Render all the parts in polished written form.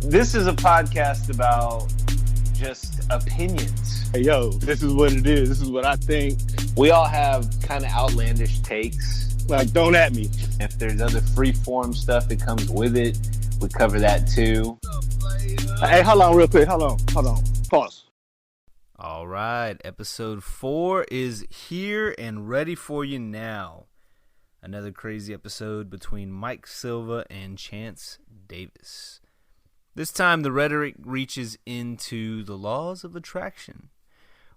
This is a podcast about just opinions. Hey, yo, this is what it is. This is what I think. We all have kind of outlandish takes. Like, don't at me. If there's other free-form stuff that comes with it, we cover that too. Hey, hold on real quick. Hold on. Pause. All right, episode 4 is here and ready for you now. Another crazy episode between Mike Silva and Chance Davis. This time the rhetoric reaches into the laws of attraction.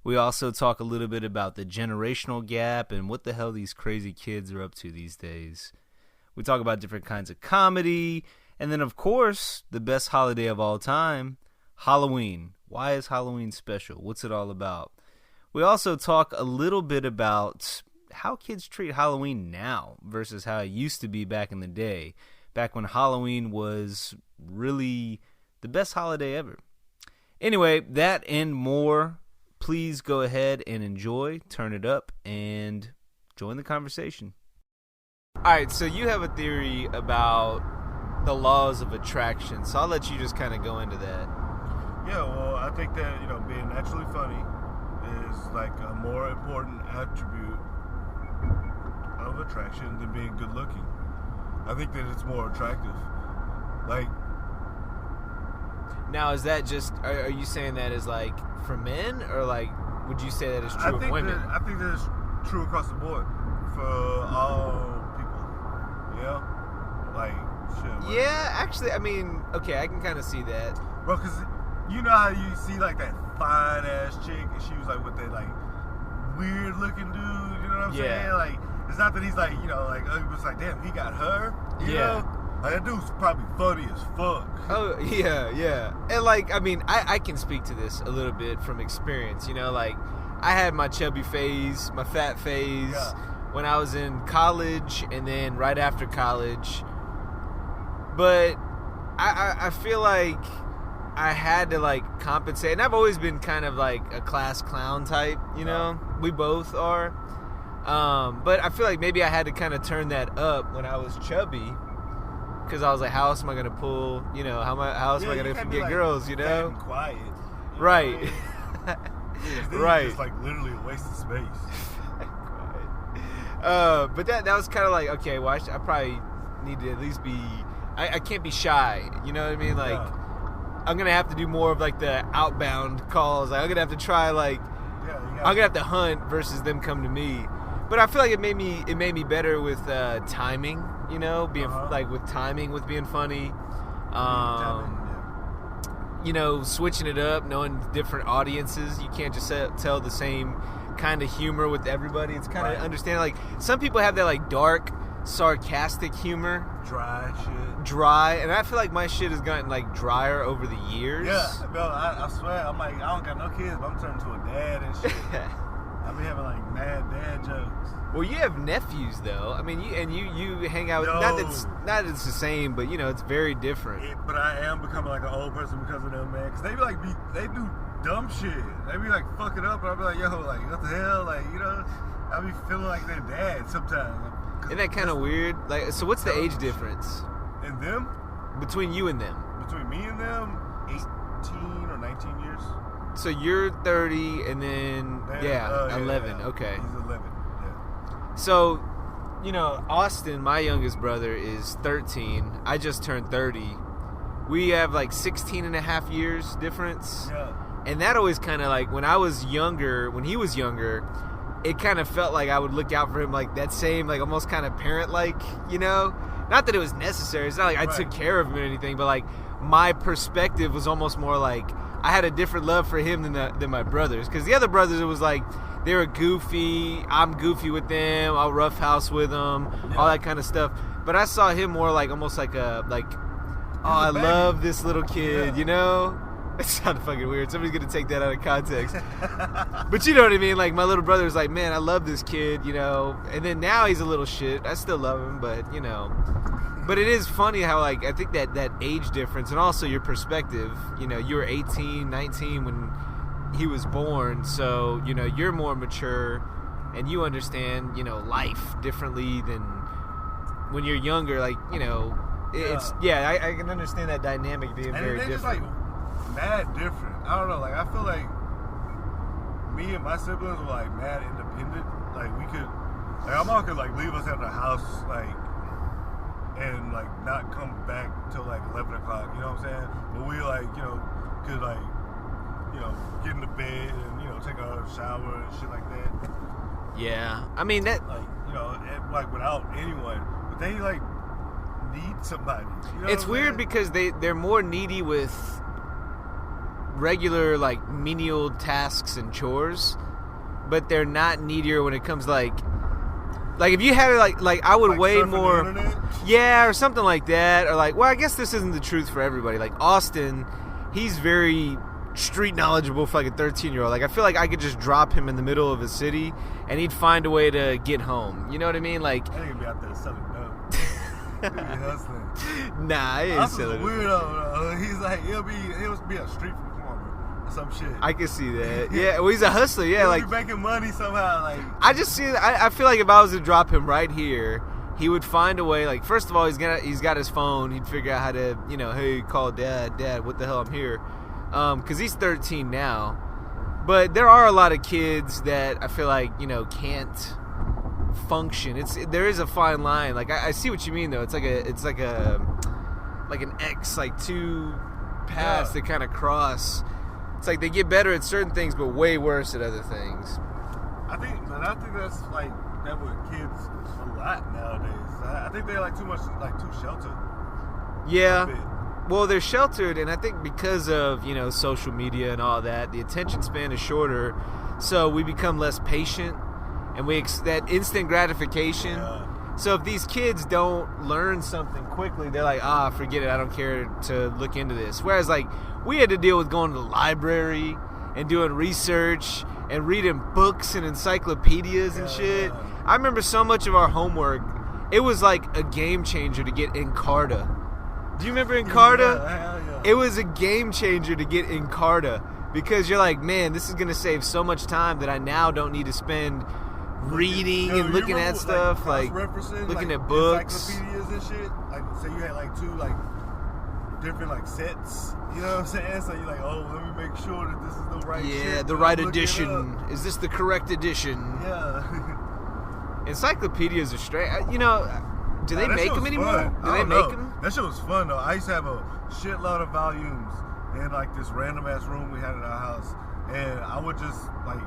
We also talk a little bit about the generational gap and what the hell these crazy kids are up to these days. We talk about different kinds of comedy, and then of course, the best holiday of all time, Halloween. Why is Halloween special? What's it all about? We also talk a little bit about how kids treat Halloween now versus how it used to be back in the day, back when Halloween was really the best holiday ever. Anyway, that and more. Please go ahead and enjoy, turn it up, and join the conversation. All right, so you have a theory about the laws of attraction, so I'll let you just kind of go into that. Yeah, well, I think that, being naturally funny is like a more important attribute of attraction than being good looking. I think that it's more attractive. Like, now, is that just, are you saying that is like for men, or like, would you say that is true of women? I think that it's true across the board for all people. Yeah? Like, shit. Yeah, actually, I mean, okay, I can kind of see that. Bro, because you know how you see like that fine ass chick and she was like with that like weird looking dude, you know what I'm saying? Like, it's not that he's like, it was like, damn, he got her, you know? Like, that dude's probably funny as fuck. Oh, yeah. And, like, I mean, I can speak to this a little bit from experience, like, I had my chubby phase, my fat phase, when I was in college and then right after college. But I feel like I had to, like, compensate. And I've always been kind of, like, a class clown type, you know? We both are. But I feel like maybe I had to kind of turn that up when I was chubby. Because I was like, how else am I going to pull, how else am I going to get girls, Fat and quiet. Right. Right. It's like literally a waste of space. But that was kind of like, okay, well, I probably need to at least be, I can't be shy, you know what I mean? Like, I'm going to have to do more of like the outbound calls. Like, I'm going to have to try like, I'm going to have to hunt versus them come to me. But I feel like it made me better with timing, being like with timing, with being funny, switching it up, knowing different audiences. You can't just tell the same kind of humor with everybody. It's kind of understanding. Like, some people have that like dark, sarcastic humor, dry, and I feel like my shit has gotten like drier over the years. Yeah, bro, I swear, I'm like, I don't got no kids, but I'm turning to a dad and shit. I be having like mad dad jokes. Well, you have nephews though. I mean, you hang out with, not that it's the same, but it's very different. But I am becoming like an old person because of them, man. Because they be like, they do dumb shit. They be like fucking up, and I be like, yo, like what the hell, like I be feeling like their dad sometimes. Isn't that kind of weird? Like, so what's the age difference? In them? Between you and them? Between me and them, 18 or 19 years. So you're 30 and then, 11. Yeah. Okay. He's 11, yeah. So, Austin, my youngest brother, is 13. I just turned 30. We have like 16 and a half years difference. Yeah. And that always kind of like, when he was younger, it kind of felt like I would look out for him like that same, like almost kind of parent-like, Not that it was necessary. It's not like I took care of him or anything, but like my perspective was almost more like I had a different love for him than my brothers. Because the other brothers, it was like they were goofy. I'm goofy with them. I'll roughhouse with them. All that kind of stuff. But I saw him more like almost like I love this little kid, It sounded fucking weird. Somebody's going to take that out of context. But you know what I mean? Like, my little brother was like, man, I love this kid, And then now he's a little shit. I still love him, but, But it is funny how, like, I think that age difference and also your perspective, you were 18, 19 when he was born. So, you're more mature and you understand, life differently than when you're younger. Like, I can understand that dynamic being very they're different. just like mad different. I don't know. Like I feel like me and my siblings were like mad independent. Like we could, like our mom could like leave us at the house like and like not come back till like 11 o'clock. You know what I'm saying? But we like could like get into bed and take a shower and shit like that. Yeah, I mean that like like without anyone, but they like need somebody. It's weird because they're more needy with regular like menial tasks and chores, but they're not needier when it comes like if you had like I would like way surfing more, the internet? yeah, or something like that, or like, well, I guess this isn't the truth for everybody. Like Austin, he's very street knowledgeable for like a 13-year-old. Like I feel like I could just drop him in the middle of a city and he'd find a way to get home. You know what I mean? Like I think be out there selling dope. He'd be hustling. Nah, he ain't Austin's a selling it. weirdo though. He's like he'll be a street performer or some shit. I can see that. Yeah, well, he's a hustler. Yeah, he'll like be making money somehow. Like I just see. I feel like if I was to drop him right here, he would find a way. Like first of all, he's got his phone. He'd figure out how to hey, call dad. What the hell, I'm here. Because he's 13 now. But there are a lot of kids that I feel like can't function. There is a fine line. Like I see what you mean though. It's like an X, like two paths that kind of cross. It's like they get better at certain things, but way worse at other things. I think that's like that with kids a lot nowadays. I think they're like too sheltered. Yeah. Well, they're sheltered, and I think because of social media and all that, the attention span is shorter, so we become less patient, and that instant gratification. Yeah. So if these kids don't learn something quickly, they're like, forget it, I don't care to look into this. Whereas like we had to deal with going to the library and doing research and reading books and encyclopedias and shit. I remember so much of our homework, it was like a game changer to get Encarta. Do you remember Encarta? Yeah. It was a game changer to get Encarta because you're like, man, this is going to save so much time that I now don't need to spend reading and looking at stuff, like looking at books. Encyclopedias and shit. Like, so you had like two like different like sets. You know what I'm saying? So you're like, oh, let me make sure that this is the right shit. Yeah, the right edition. Is this the correct edition? Yeah. Encyclopedias are straight. Do they make them anymore? Do they make them? That shit was fun though. I used to have a shitload of volumes in like this random ass room we had in our house, and I would just like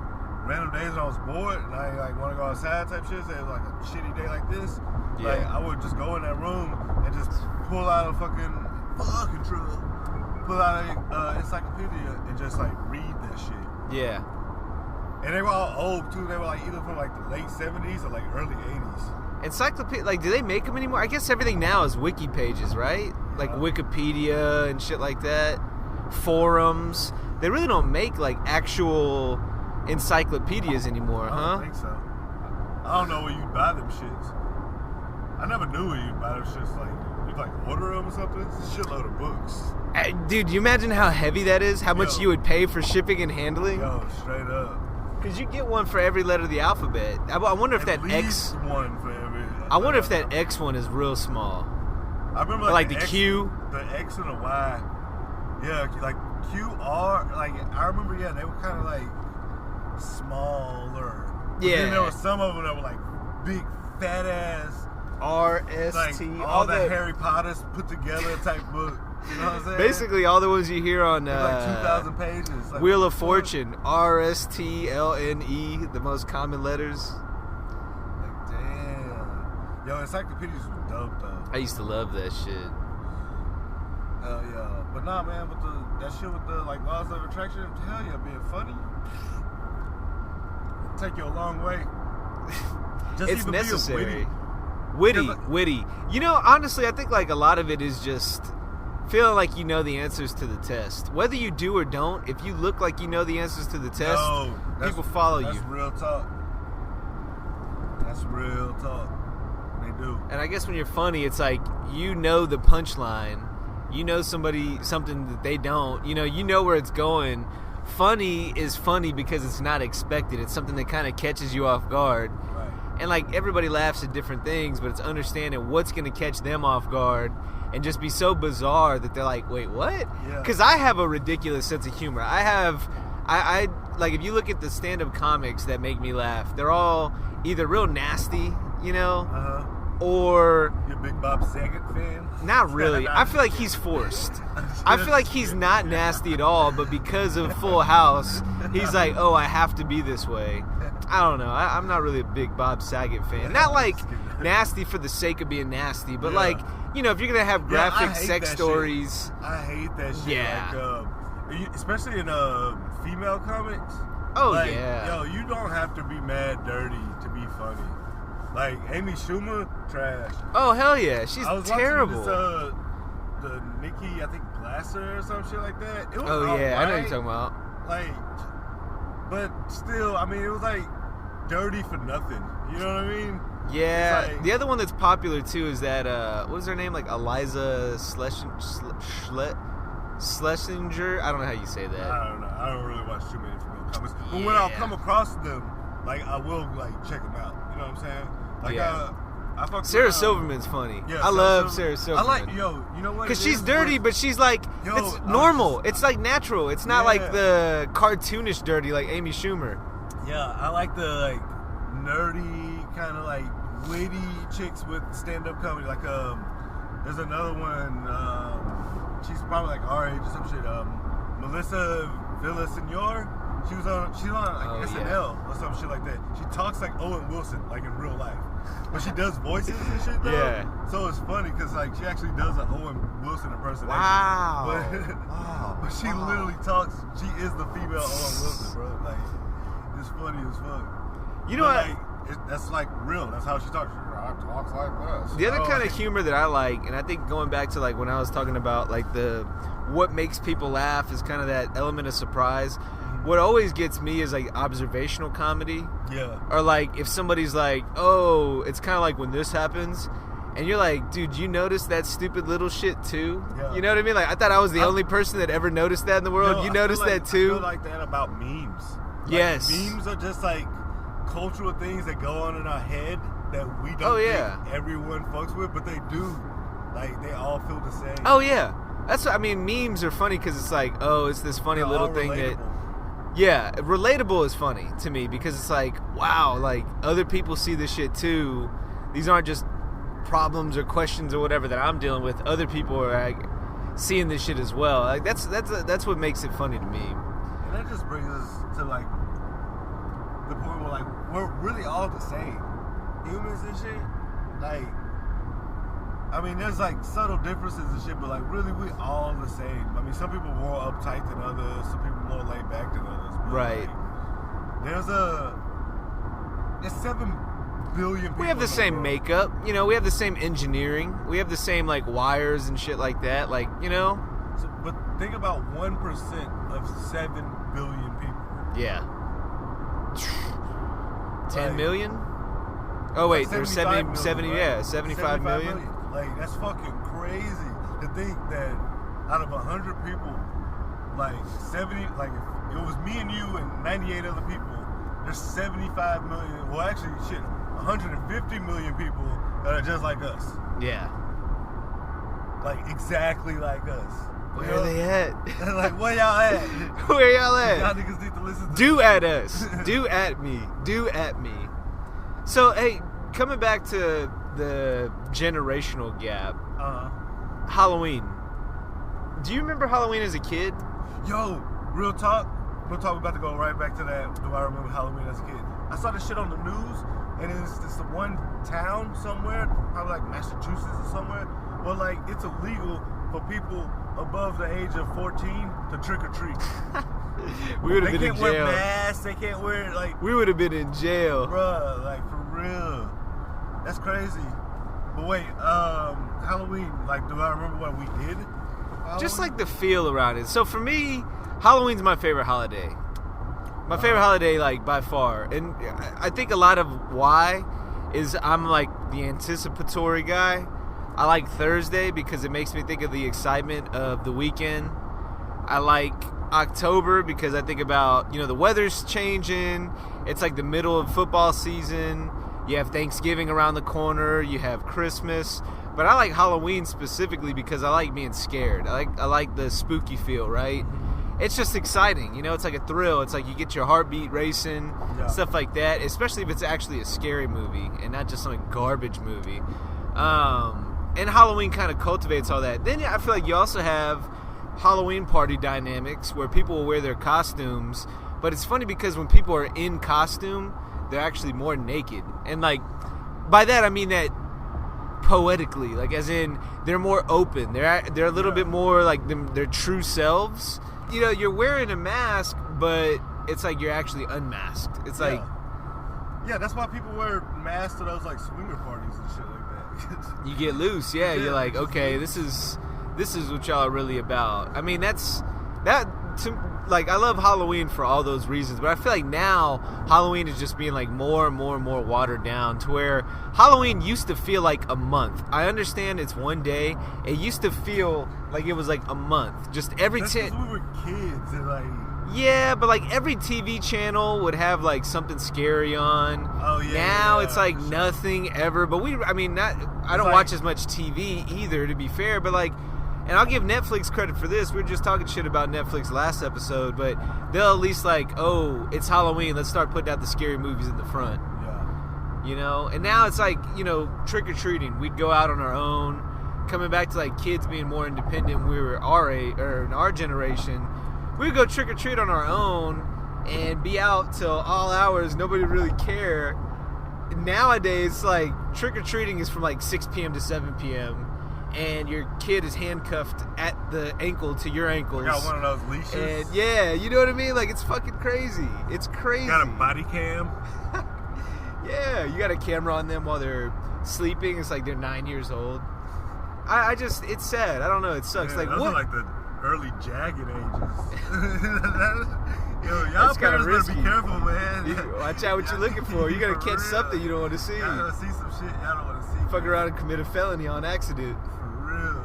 random days when I was bored and I like want to go outside type shit. Say it was like a shitty day like this. Yeah. Like I would just go in that room and just pull out a fucking truck, pull out a encyclopedia and just like read that shit. Yeah. And they were all old too. They were like either from like the late 70s or like early 80s. Encyclopedia, like, do they make them anymore? I guess everything now is wiki pages, right? Like Wikipedia and shit like that. Forums. They really don't make like actual encyclopedias anymore, huh? I don't think so. I don't know where you buy them shits. I never knew where you buy them shits. Like you like order them or something. It's a shitload of books. Dude, you imagine how heavy that is? How much you would pay for shipping and handling? Yo, straight up. Because you get one for every letter of the alphabet. I wonder if that X. One for every. I wonder if that X one is real small. I remember like the X, Q. The X and the Y. Yeah, like QR. Like I remember, yeah, they were kind of like smaller. But Yeah. then there were some of them that were like big, fat ass. RST. Like all the Harry Potter's put together type book. You know what I'm saying? Basically, all the ones you hear on like 2,000 pages. Like, Wheel of Fortune, RSTLNE, the most common letters. Like, damn. Yo, encyclopedias were dope, though. I used to love that shit. Hell yeah. But nah, man, with that shit with the like laws of attraction, hell yeah, being funny. It'll take you a long way. Just It's even necessary. Being Witty. You know, honestly, I think like a lot of it is just feeling like you know the answers to the test. Whether you do or don't, if you look like you know the answers to the test, people follow you. That's real talk. That's real talk. They do. And I guess when you're funny, it's like you know the punchline. You know something that they don't. You know where it's going. Funny is funny because it's not expected. It's something that kind of catches you off guard. Right. And like everybody laughs at different things, but it's understanding what's going to catch them off guard and just be so bizarre that they're like, wait, what? Yeah. Because I have a ridiculous sense of humor. I like, if you look at the stand-up comics that make me laugh, they're all either real nasty, you know, or... You a big Bob Saget fan? Not really. I feel like he's forced. I feel like he's not nasty at all, but because of Full House, he's like, oh, I have to be this way. I don't know. I'm not really a big Bob Saget fan. Not like nasty for the sake of being nasty, but like, you know, if you're going to have graphic sex stories. I hate that shit. Yeah. Like, especially in female comics. Oh, like, yeah. Yo, you don't have to be mad dirty to be funny. Like, Amy Schumer, trash. Oh, hell yeah. She's I was terrible. Watching this, the Nikki, I think, Glasser or some shit like that. It was oh, yeah. right. I know what you're talking about. Like, but still, I mean, it was like dirty for nothing. You know what I mean? Yeah. Like, the other one that's popular, too, is that, what was her name? Like, Eliza Schlesinger? I don't know how you say that. I don't know. I don't really watch too many female comics. But when I'll come across them, like, I will, like, check them out. You know what I'm saying? Like, I fuck Sarah with, Silverman's funny. Yeah, I love Sarah Silverman. I like, you know what? Because she's dirty, but she's like, it's normal. It's like natural. It's not like the cartoonish dirty like Amy Schumer. Yeah, I like the, like, nerdy, kind of, like, witty chicks with stand-up comedy. Like, there's another one, she's probably, like, our age or some shit. Melissa Villasenor. She was on like SNL or some shit like that. She talks like Owen Wilson, like in real life, but she does voices and shit though. Yeah. So it's funny because like she actually does an Owen Wilson impersonation. Wow. But she literally talks. She is the female Owen Wilson, bro. Like it's funny as fuck. You know what? Like, that's like real. That's how she talks. She talks like this. The other kind of humor that I like, and I think going back to like when I was talking about like what makes people laugh is kind of that element of surprise. What always gets me is like observational comedy. Yeah. Or like if somebody's like, oh, it's kind of like when this happens, and you're like, dude, you noticed that stupid little shit too? Yeah. You know what I mean? Like I thought I was the only person that ever noticed that in the world. You noticed that too? I feel like that about memes. Like, yes. Memes are just like cultural things that go on in our head that we don't think everyone fucks with, but they do. Like they all feel the same. Oh yeah. That's what I mean. Memes are funny because it's like, oh, it's this funny little thing relatable. that. Yeah, relatable is funny to me because it's like, wow, like other people see this shit too. These aren't just problems or questions or whatever that I'm dealing with. Other people are like seeing this shit as well. Like that's what makes it funny to me. And that just brings us to like the point where like we're really all the same, humans and shit. Like, I mean, there's like subtle differences and shit, but like really we all the same. I mean, some people more uptight than others, some people more laid back than others. Right. Like, there's 7 billion people. We have the same makeup, you know, we have the same engineering, we have the same like wires and shit like that, like, you know. So, but think about 1% of 7 billion people. Yeah. 10 million? Oh wait, there's 75 million. Like that's fucking crazy to think that out of 100 people, like 70, like if it was me and you and 98 other people, there's 75 million. Well, actually, shit, 150 million people that are just like us. Yeah. Like exactly like us. Where are they at? Like where y'all at? Where y'all at? Y'all niggas need to listen to Do at us. Do at me. Do at me. So, hey, coming back to the generational gap, Halloween. Do you remember Halloween as a kid? Yo, real talk. We're about to go right back to that. Do I remember Halloween as a kid? I saw this shit on the news, and it's the one town somewhere, probably like Massachusetts or somewhere, where like it's illegal for people above the age of 14 to trick or treat. We would have been in jail. They can't wear masks. They can't wear like. We would have been in jail, bruh. Like for real. That's crazy. But wait, Halloween. Like, do I remember what we did? Just like the feel around it. So for me, Halloween's my favorite holiday. My favorite holiday, like by far, and I think a lot of why is I'm like the anticipatory guy. I like Thursday because it makes me think of the excitement of the weekend. I like October because I think about, you know, the weather's changing. It's like the middle of football season. You have Thanksgiving around the corner. You have Christmas. But I like Halloween specifically because I like being scared. I like the spooky feel, right? It's just exciting, you know. It's like a thrill. It's like you get your heartbeat racing, stuff like that. Especially if it's actually a scary movie and not just some garbage movie. And Halloween kind of cultivates all that. Then I feel like you also have Halloween party dynamics where people will wear their costumes. But it's funny because when people are in costume, they're actually more naked. And like by that I mean that poetically, like as in they're more open. They're a little bit more like their true selves. You know, you're wearing a mask, but it's like you're actually unmasked. It's like... Yeah, that's why people wear masks to those, like, swinger parties and shit like that. You get loose, yeah. You're like, okay, this is what y'all are really about. I mean, I love Halloween for all those reasons, but I feel like now Halloween is just being like more and more and more watered down to where Halloween used to feel like a month. I understand it's one day. It used to feel like it was like a month. Just every we were kids and like... Yeah, but like every TV channel would have like something scary on. Oh yeah. Now it's like nothing ever. But I don't watch as much TV either, to be fair. But like, and I'll give Netflix credit for this. We were just talking shit about Netflix last episode, but they'll at least like, oh, it's Halloween. Let's start putting out the scary movies in the front. Yeah. You know, and now it's like, you know, trick or treating. We'd go out on our own. Coming back to like kids being more independent, we were in our generation. We would go trick or treat on our own and be out till all hours. Nobody would really care. Nowadays, like trick or treating is from like 6 p.m. to 7 p.m. and your kid is handcuffed at the ankle to your ankles. I got one of those leashes. And yeah, you know what I mean? Like it's fucking crazy. It's crazy. Got a body cam. Yeah, you got a camera on them while they're sleeping. It's like they're 9 years old. It's sad. I don't know. It sucks. Yeah, like those what? are like the early jagged ages. Yo, y'all That's kinda parents risky. better be careful, man. Watch out what you're looking for. You're gonna For catch real. something you don't want to see. Y'all gonna see some shit y'all don't want to see. Fuck around and commit a felony on accident. For real.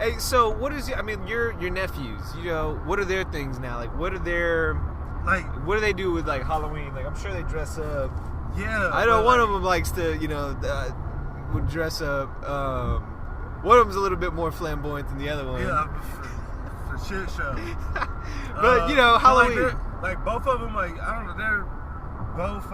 Hey, so what is? I mean, your nephews. You know, what are their things now? Like, what do they do with like Halloween? Like, I'm sure they dress up. Yeah. I know one of them likes to, you know, would dress up. One of them's a little bit more flamboyant than the other one. Yeah, for shit show. But you know, Halloween. Like both of them, like I don't know, they're both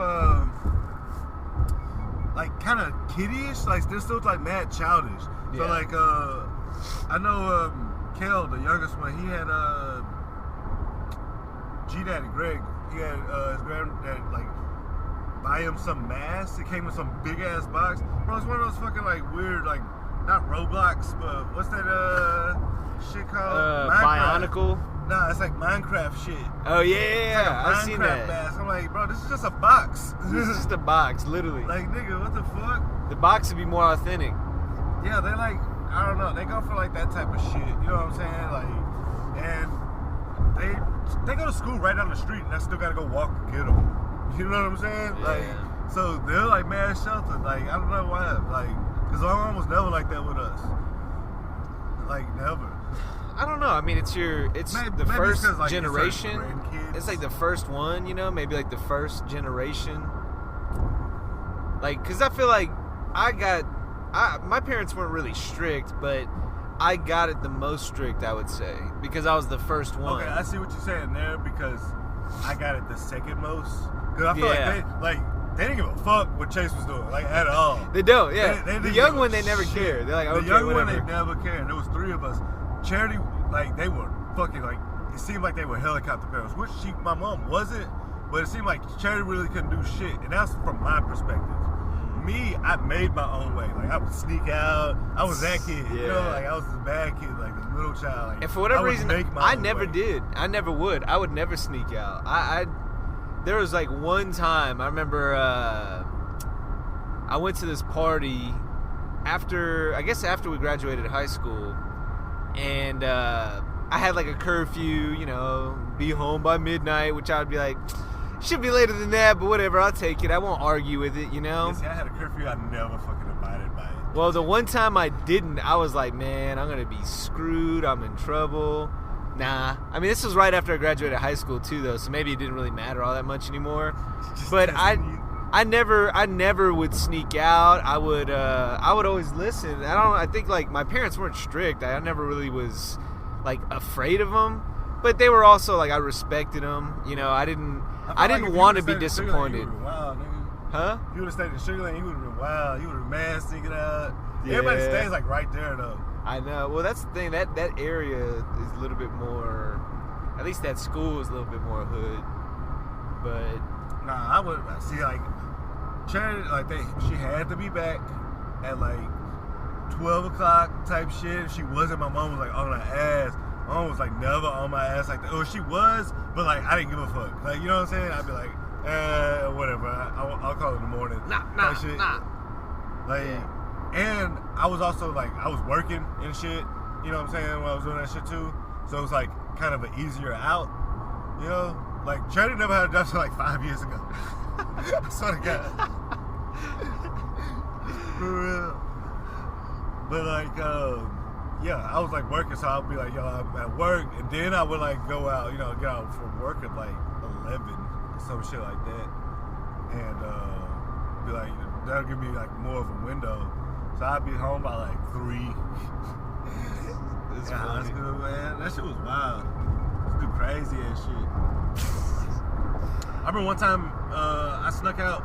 like kind of kiddie-ish. Like they're still like mad childish. So like I know Kel, the youngest one, he had G-Daddy Greg. He had his granddad like buy him some masks. It came with some big ass box. Bro, it's one of those fucking like weird like not Roblox, but what's that shit called? Bionicle. Nah, it's like Minecraft shit. Oh yeah, I've I've seen that. Mask. I'm like, bro, this is just a box. This is just a box, literally. Like, nigga, what the fuck? The box would be more authentic. Yeah, they like, I don't know, they go for like that type of shit. You know what I'm saying? Like, and they go to school right down the street, and I still gotta go walk and get them. You know what I'm saying? Yeah. Like, so they're like mad sheltered. Like, I don't know why. Like, cause my mom was never like that with us. Like, never. I don't know. I mean, it's the first like, generation. It's It's like the first one, you know, maybe like the first generation. Like, cause I feel like my parents weren't really strict, but I got it the most strict, I would say, because I was the first one. Okay, I see what you're saying there because I got it the second most. Cause I feel they didn't give a fuck what Chase was doing, like at all. They don't, yeah. They the young one, they never cared. They're like, okay, the young whatever. one, they never cared. There was 3 of us. Charity, like they were fucking like. It seemed like they were helicopter parents, which my mom wasn't. But it seemed like Charity really couldn't do shit, and that's from my perspective. Me, I made my own way. Like I would sneak out. I was that kid, you know. Like I was the bad kid, like the little child. Like, and for whatever reason, I never way. did. I never would. I would never sneak out. There was like one time I remember I went to this party after we graduated high school, and I had like a curfew, you know, be home by midnight, which I would be like, should be later than that, but whatever, I'll take it. I won't argue with it, you know? Yeah, see, I had a curfew, I never fucking abided by it. Well, the one time I didn't, I was like, man, I'm going to be screwed, I'm in trouble. Nah. I mean, this was right after I graduated high school, too, though, so maybe it didn't really matter all that much anymore. But I never would sneak out. I would always listen. I think like my parents weren't strict. I never really was like afraid of them, but they were also like I respected them. You know, I didn't want to be disappointed. Wow, nigga. Huh? If you would have stayed in Sugar Land, you would have been wild. You would have been mad sneaking out. Yeah. Everybody stays like right there though. I know. Well, that's the thing. That area is a little bit more. At least that school is a little bit more hood. But nah, I would see like Charity. Like she had to be back at like 12 o'clock type shit. If she wasn't, my mom was like on her ass. My mom was like never on my ass like that. Or she was, but like I didn't give a fuck. Like you know what I'm saying? I'd be like, whatever. I'll call in the morning. Nah. Like, and I was also like I was working and shit. You know what I'm saying? When I was doing that shit too. So it was like kind of an easier out. You know, like Charity never had a job until like 5 years ago. I swear to God. For real. But like, yeah, I was like working, so I'd be like, yo, I'm at work, and then I would like go out, you know, get out from work at like 11, some shit like that, and be like, that'll give me like more of a window, so I'd be home by like 3. That's high funny. school, man, that shit was wild. Let's do crazy ass shit. I remember one time I snuck out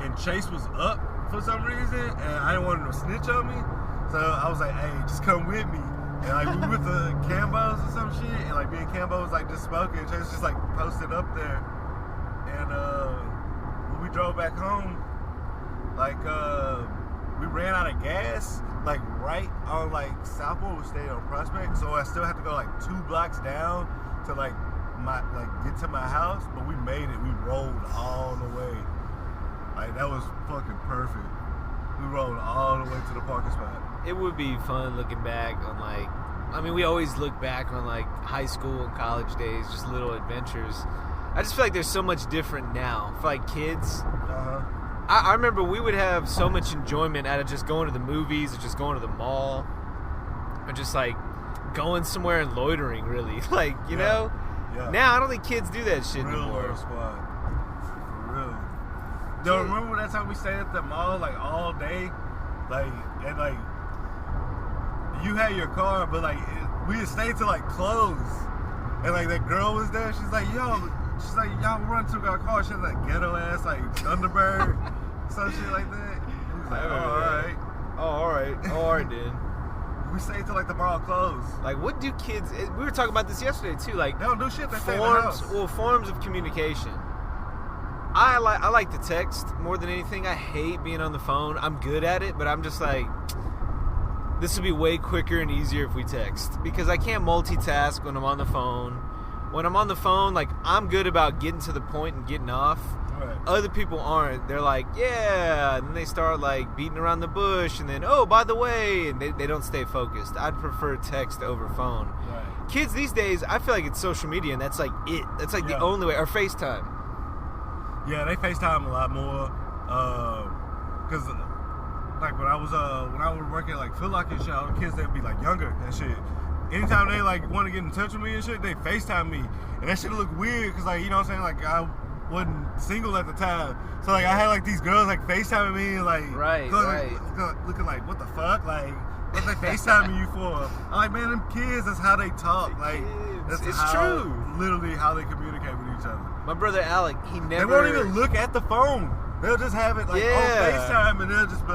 and Chase was up for some reason, and I didn't want him to snitch on me. So I was like, hey, just come with me. And like we went to Cambo's or some shit, and like me and Cambo was like just smoking, and Chase just like posted up there. And when we drove back home, like we ran out of gas, like right on like Southport, we stayed on Prospect, so I still had to go like 2 blocks down to like get to my house, but we made it. We rolled all the way. Like that was fucking perfect. We rolled all the way to the parking spot. It would be fun looking back on like, I mean, we always look back on like high school and college days, just little adventures. I just feel like there's so much different now for like kids. I remember we would have so much enjoyment out of just going to the movies or just going to the mall or just like going somewhere and loitering, really. Like, you know? Yeah. Now, I don't think kids do that shit Real anymore. Lord Squad. For real. Yo, remember that time we stayed at the mall like all day? Like, and like, you had your car, but like, we had stayed till like close. And like, that girl was there. She's like, y'all run to our car. She had like ghetto ass, like Thunderbird, some shit like that. We was like, All right, then. We stayed till like the mall closed. Like, what do kids? We were talking about this yesterday too. Like, they don't do shit. They stay in the house. Forms of communication. I like to text more than anything. I hate being on the phone. I'm good at it, but I'm just like, this would be way quicker and easier if we text, because I can't multitask when I'm on the phone. When I'm on the phone, like, I'm good about getting to the point and getting off. Right. Other people aren't. They're like, yeah, and then they start like beating around the bush, and then, oh, by the way, and they don't stay focused. I'd prefer text over phone. Right. Kids these days, I feel like it's social media, and that's like it. That's like the only way. Or FaceTime. Yeah, they FaceTime a lot more. Cause like when I was working at like Foot Locker and shit, all the kids, they'd be like younger and shit. Anytime they like want to get in touch with me and shit, they FaceTime me, and that shit look weird, cause like, you know what I'm saying, like I wasn't single at the time, so like I had like these girls like FaceTiming me and like looking like, what the fuck, like what they FaceTiming you for? I'm like, man, them kids, that's how they talk. Like that's true. Literally how they communicate with each other. My brother Alec, he never. They won't even look at the phone. They'll just have it like on FaceTime, and they'll just be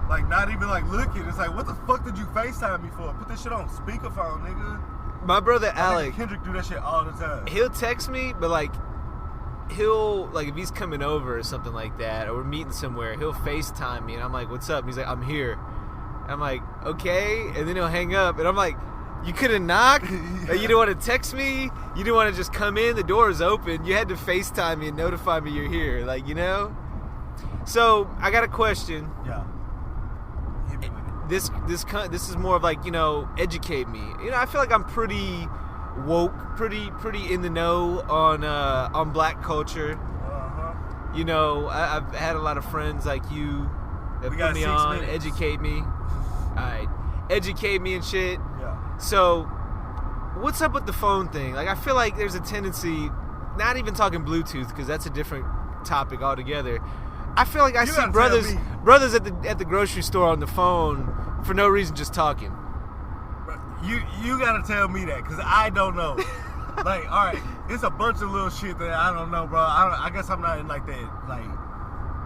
like not even like looking. It's like, what the fuck did you FaceTime me for? Put this shit on speakerphone, nigga. My brother Alec, Kendrick do that shit all the time. He'll text me, but like he'll like if he's coming over or something like that, or we're meeting somewhere, he'll FaceTime me, and I'm like, what's up? And he's like, I'm here. And I'm like, okay, and then he'll hang up, and I'm like, you couldn't knock? Like, you didn't want to text me? You didn't want to just come in? The door is open. You had to FaceTime me and notify me you're here. Like, you know? So, I got a question. Yeah. Hit me with it. This is more of like, you know, educate me. You know, I feel like I'm pretty woke, pretty in the know on black culture. Uh-huh. You know, I've had a lot of friends like you that put me on, educate me. All right. Educate me and shit. Yeah. So, what's up with the phone thing? Like, I feel like there's a tendency, not even talking Bluetooth, because that's a different topic altogether. I feel like I see gotta brothers at the grocery store on the phone for no reason, just talking. You gotta tell me that, cause I don't know. Like, all right, it's a bunch of little shit that I don't know, bro. I guess I'm not in like that. Like,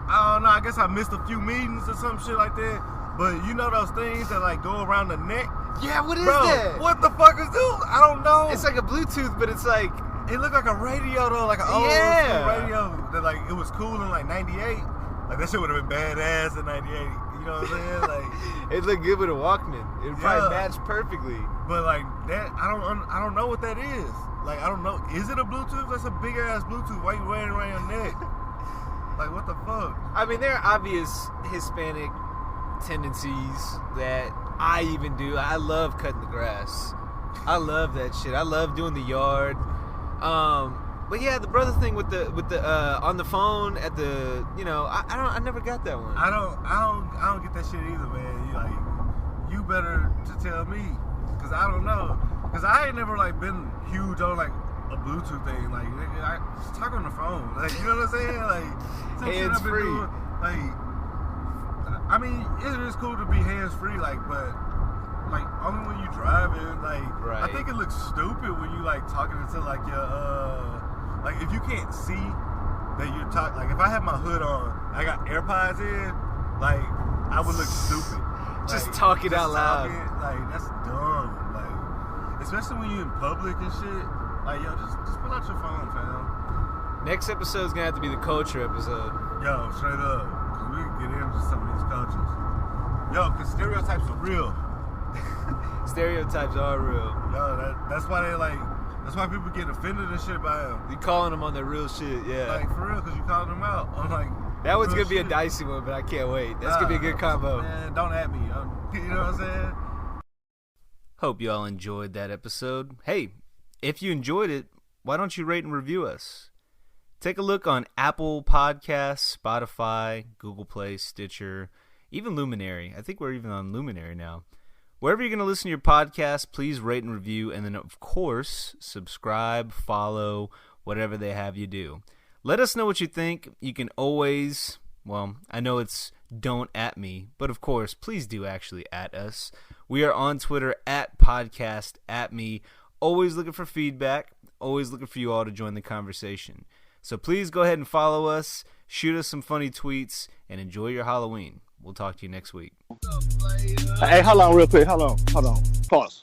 I don't know. I guess I missed a few meetings or some shit like that. But you know those things that like go around the neck? Yeah, what is Bro, that? what the fuck is this? I don't know. It's like a Bluetooth, but it's like it looked like a radio though, like an old school radio that like it was cool in like '98. Like that shit would have been badass in '98. You know what I'm saying? Like it looked good with a Walkman. It would probably match perfectly. But like that, I don't know what that is. Like I don't know. Is it a Bluetooth? That's a big ass Bluetooth. Why you wearing it around your neck? Like what the fuck? I mean, there are obvious Hispanic tendencies that I even do. I love cutting the grass. I love that shit. I love doing the yard. But yeah, the brother thing with the on the phone at the, you know, I never got that one. I don't get that shit either, man. You better to tell me, cause I don't know, cause I ain't never like been huge on like a Bluetooth thing. Like nigga, I just talk on the phone. Like you know what I'm saying? Like some shit I've been doing. Like I mean, it is cool to be hands free, like, but like only when you driving. Like I think it looks stupid when you like talking into like your like if you can't see that you're talking. Like if I have my hood on, I got AirPods in, like I would look stupid. Just like, talking out loud. Like that's dumb. Like especially when you're in public and shit. Like yo, just pull out your phone, fam. Next episode's gonna have to be the culture episode. Yo, straight up, cause we can get into some of these cultures. Yo, cause stereotypes are real. Stereotypes are real. Yo, that's why they like. That's why people get offended and shit by them. You calling them on their real shit, yeah. Like for real, cause you calling them out. I'm like, that one's gonna be a dicey one, but I can't wait. That's gonna be a good combo. Man, don't at me. You know what I'm saying? Hope you all enjoyed that episode. Hey, if you enjoyed it, why don't you rate and review us? Take a look on Apple Podcasts, Spotify, Google Play, Stitcher, even Luminary. I think we're even on Luminary now. Wherever you're going to listen to your podcast, please rate and review, and then, of course, subscribe, follow, whatever they have you do. Let us know what you think. You can always, well, I know it's don't at me, but of course, please do actually at us. We are on Twitter at podcast at me, always looking for feedback, always looking for you all to join the conversation. So please go ahead and follow us, shoot us some funny tweets, and enjoy your Halloween. We'll talk to you next week. Hey, hold on real quick. Hold on. Pause.